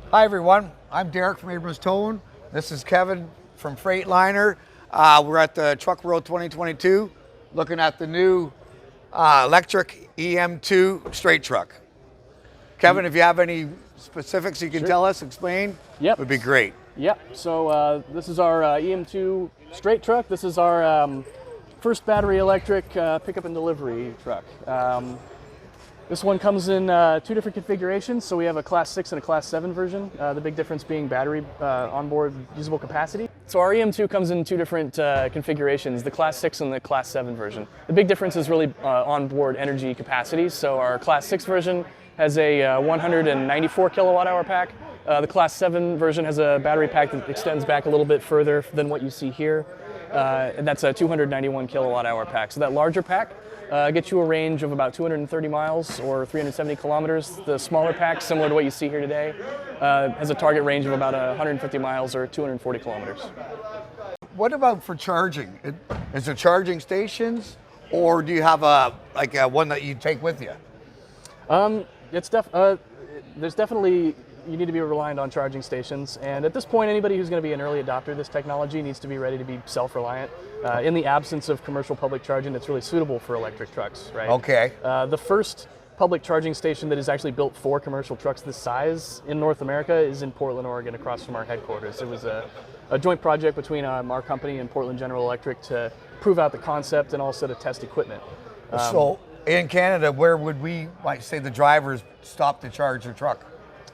Hi everyone, I'm Derek from Abrams Towing. This is Kevin from Freightliner. We're at the TruckWorld 2022 looking at the new electric EM2 straight truck. Kevin, if you have any specifics you can tell us, explain, would be great. Yep, so this is our EM2 straight truck. This is our first battery electric pickup and delivery truck. This one comes in two different configurations. So we have a Class 6 and a Class 7 version. The big difference being battery onboard usable capacity. So our EM2 comes in two different configurations, the Class 6 and the Class 7 version. The big difference is really onboard energy capacity. So our Class 6 version has a 194 kilowatt hour pack. The Class 7 version has a battery pack that extends back a little bit further than what you see here. And that's a 291 kilowatt hour pack. So that larger pack gets you a range of about 230 miles or 370 kilometers. The smaller pack, similar to what you see here today, has a target range of about 150 miles or 240 kilometers. What about for charging? Is there charging stations, or do you have one that you take with you? There's definitely, you need to be reliant on charging stations, and at this point anybody who's going to be an early adopter of this technology needs to be ready to be self-reliant. In the absence of commercial public charging that's really suitable for electric trucks, right? Okay. The first public charging station that is actually built for commercial trucks this size in North America is in Portland, Oregon, across from our headquarters. It was a joint project between our company and Portland General Electric to prove out the concept and also to test equipment. So in Canada, where would we, like, say the drivers stop to charge their truck?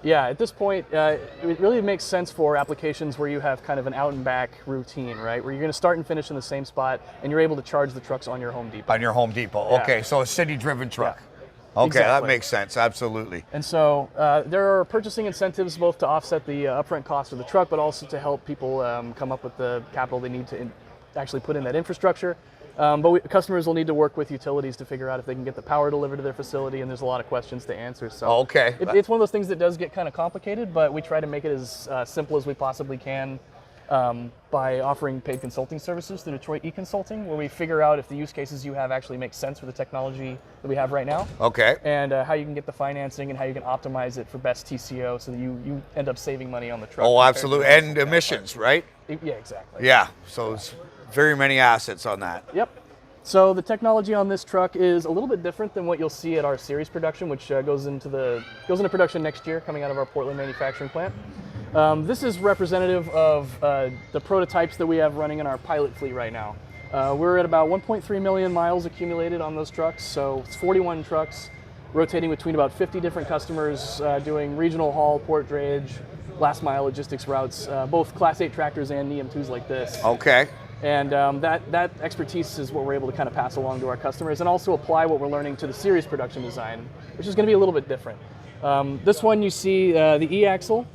Yeah, at this point, it really makes sense for applications where you have kind of an out and back routine, right? Where you're going to start and finish in the same spot, and you're able to charge the trucks on your Home Depot. On your Home Depot, yeah. Okay, so a city-driven truck. Yeah. Okay, exactly. That makes sense, absolutely. And so there are purchasing incentives both to offset the upfront cost of the truck, but also to help people come up with the capital they need to actually put in that infrastructure. But customers will need to work with utilities to figure out if they can get the power delivered to their facility, and there's a lot of questions to answer. So okay. It's one of those things that does get kind of complicated, but we try to make it as simple as we possibly can by offering paid consulting services through Detroit e-Consulting, where we figure out if the use cases you have actually make sense for the technology that we have right now. Okay. And how you can get the financing and how you can optimize it for best TCO so that you end up saving money on the truck. Oh, absolutely. And emissions, right? Yeah, exactly. Yeah, so it's very many assets on that. Yep. So the technology on this truck is a little bit different than what you'll see at our series production, which goes into production next year, coming out of our Portland manufacturing plant. This is representative of the prototypes that we have running in our pilot fleet right now. We're at about 1.3 million miles accumulated on those trucks, so it's 41 trucks rotating between about 50 different customers, doing regional haul, port drayage, last mile logistics routes, both Class 8 tractors and EM2s like this. Okay. And that expertise is what we're able to kind of pass along to our customers and also apply what we're learning to the series production design, which is going to be a little bit different. This one you see the E-axle.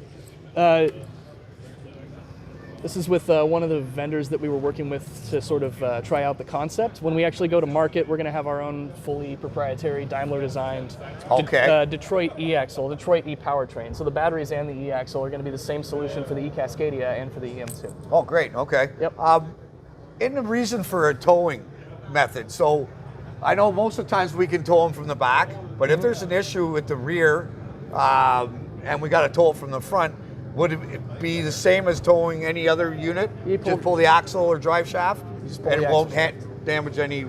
This is with one of the vendors that we were working with to sort of try out the concept. When we actually go to market, we're going to have our own fully proprietary Daimler designed Detroit E-axle, Detroit E-powertrain. So the batteries and the E-axle are going to be the same solution for the E-Cascadia and for the EM2. Oh, great. Okay. Yep. And the reason for a towing method. So I know most of the times we can tow them from the back, but if there's an issue with the rear and we got to tow it from the front, would it be the same as towing any other unit? Just pull the axle or drive shaft, and it won't damage any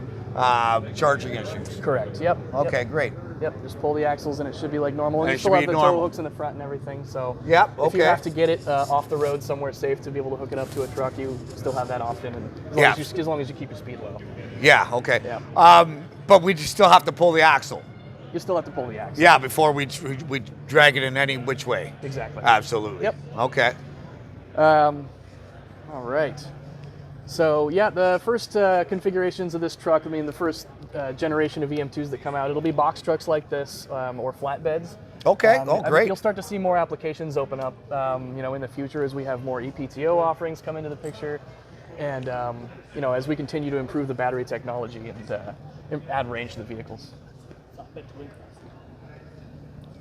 charging issues? Correct. Yep. Okay, great. Yep, just pull the axles and it should be like normal. And it you still should have be the normal. tow hooks in the front and everything. So yep, if you have to get it off the road somewhere safe to be able to hook it up to a truck, you still have that option. And as long as you keep your speed low. Yeah, okay. Yeah. But we just still have to pull the axle. You still have to pull the axle. Yeah, before we drag it in any which way. Exactly. Absolutely. Yep. Okay. All right. So yeah, the first configurations of this truck, I mean the first generation of EM2s that come out, it'll be box trucks like this or flatbeds. Okay, great. You'll start to see more applications open up in the future as we have more EPTO offerings come into the picture. And as we continue to improve the battery technology and add range to the vehicles.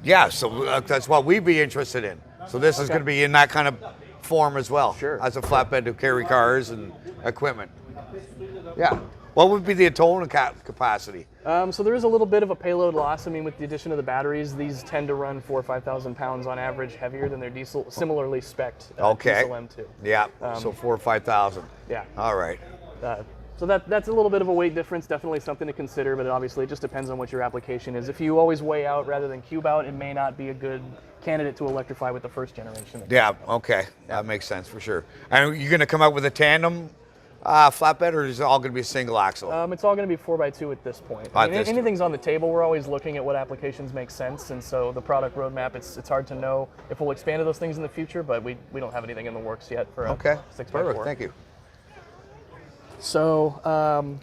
Yeah, so that's what we'd be interested in. So this is going to be in that kind of form as well. Sure. As a flatbed to carry cars and equipment. Yeah. What would be the towing capacity? So there is a little bit of a payload loss. I mean, with the addition of the batteries, these tend to run 4,000 or 5,000 pounds on average heavier than their diesel, similarly spec'd diesel M2. Yeah, so 4,000 or 5,000. Yeah. All right. So that's a little bit of a weight difference, definitely something to consider, but obviously it just depends on what your application is. If you always weigh out rather than cube out, it may not be a good candidate to electrify with the first generation. Yeah, okay. That makes sense for sure. And you're going to come out with a tandem flatbed, or is it all going to be a single axle? It's all going to be 4x2 at this point. I mean, anything's on the table. We're always looking at what applications make sense, and so the product roadmap, it's hard to know if we'll expand to those things in the future, but we don't have anything in the works yet for a 6x4. Perfect. Thank you. So,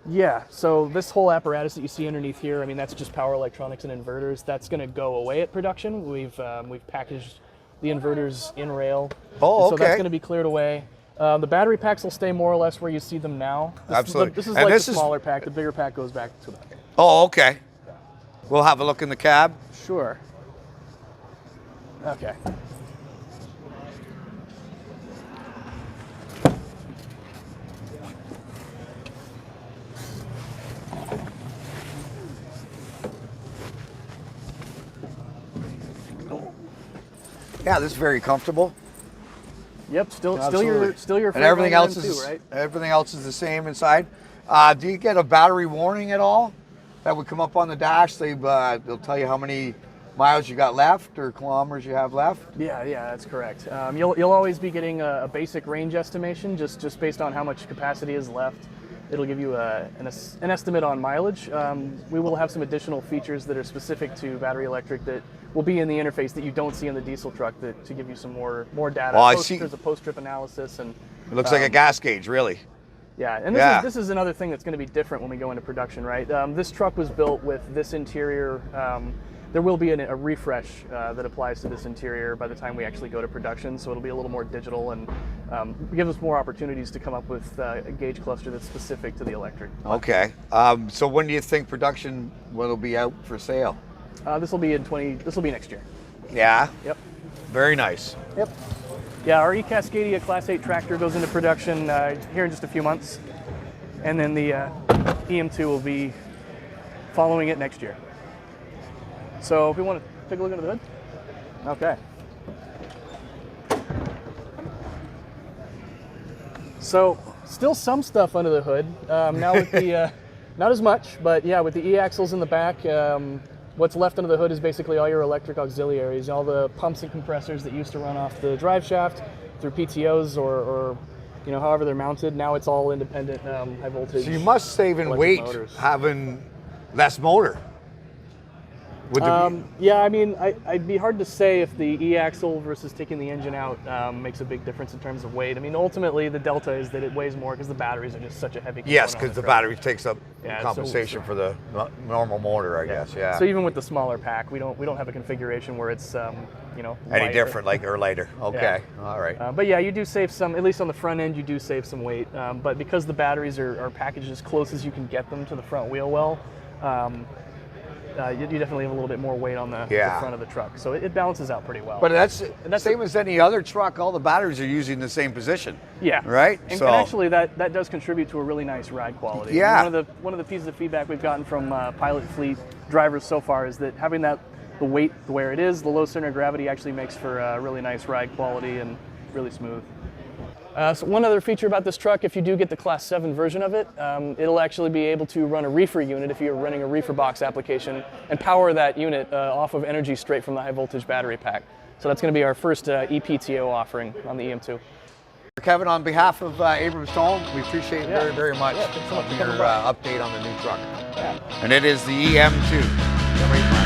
yeah, so this whole apparatus that you see underneath here, I mean, that's just power electronics and inverters. That's going to go away at production. We've packaged the inverters in rail. Oh, okay. So that's going to be cleared away. The battery packs will stay more or less where you see them now. Absolutely. This is like the smaller pack. The bigger pack goes back to the back. Oh, okay. We'll have a look in the cab. Sure. Okay. Yeah, this is very comfortable. Yep, still your and everything else is right? Everything else is the same inside. Do you get a battery warning at all? That would come up on the dash. They'll tell you how many miles you got left or kilometers you have left. Yeah, that's correct. You'll always be getting a basic range estimation just based on how much capacity is left. It'll give you an estimate on mileage. We will have some additional features that are specific to battery electric that will be in the interface that you don't see in the diesel truck to give you some more data. Well, I see. There's a post-trip analysis. And it looks like a gas gauge, really. Yeah, and this is another thing that's going to be different when we go into production, right? This truck was built with this interior. There will be a refresh that applies to this interior by the time we actually go to production, so it'll be a little more digital and give us more opportunities to come up with a gauge cluster that's specific to the electric. Okay. So when do you think production will be out for sale? This will be next year. Yeah. Yep. Very nice. Yep. Yeah, our eCascadia Class 8 tractor goes into production here in just a few months, and then the EM2 will be following it next year. So if we want to take a look under the hood. Okay. So still some stuff under the hood. Now with the, not as much, but yeah, with the E-axles in the back, what's left under the hood is basically all your electric auxiliaries, all the pumps and compressors that used to run off the drive shaft through PTOs or however they're mounted. Now it's all independent high voltage. So you must save in weight motors. having less motor. Yeah, I mean, I'd be hard to say if the E-axle versus taking the engine out makes a big difference in terms of weight. I mean, ultimately, the delta is that it weighs more because the batteries are just such a heavy component. Yes, because the battery takes up compensation for the normal motor, I guess. Yeah. So even with the smaller pack, we don't have a configuration where it's any different, or lighter. Okay. Yeah. All right. But yeah, you do save some. At least on the front end, you do save some weight. But because the batteries are packaged as close as you can get them to the front wheel well. You definitely have a little bit more weight on the front of the truck, so it balances out pretty well. But that's same as any other truck. All the batteries are usually in the same position. Yeah. Right. And actually, that does contribute to a really nice ride quality. Yeah. One of the pieces of feedback we've gotten from pilot fleet drivers so far is that having the weight where it is, the low center of gravity actually makes for a really nice ride quality and really smooth. So one other feature about this truck, if you do get the Class 7 version of it, it'll actually be able to run a reefer unit if you're running a reefer box application and power that unit off of energy straight from the high voltage battery pack. So that's going to be our first EPTO offering on the EM2. Kevin, on behalf of Abrams Towing, we appreciate it very, very much thanks so much for your coming by. update on the new truck. Yeah. And it is the EM2.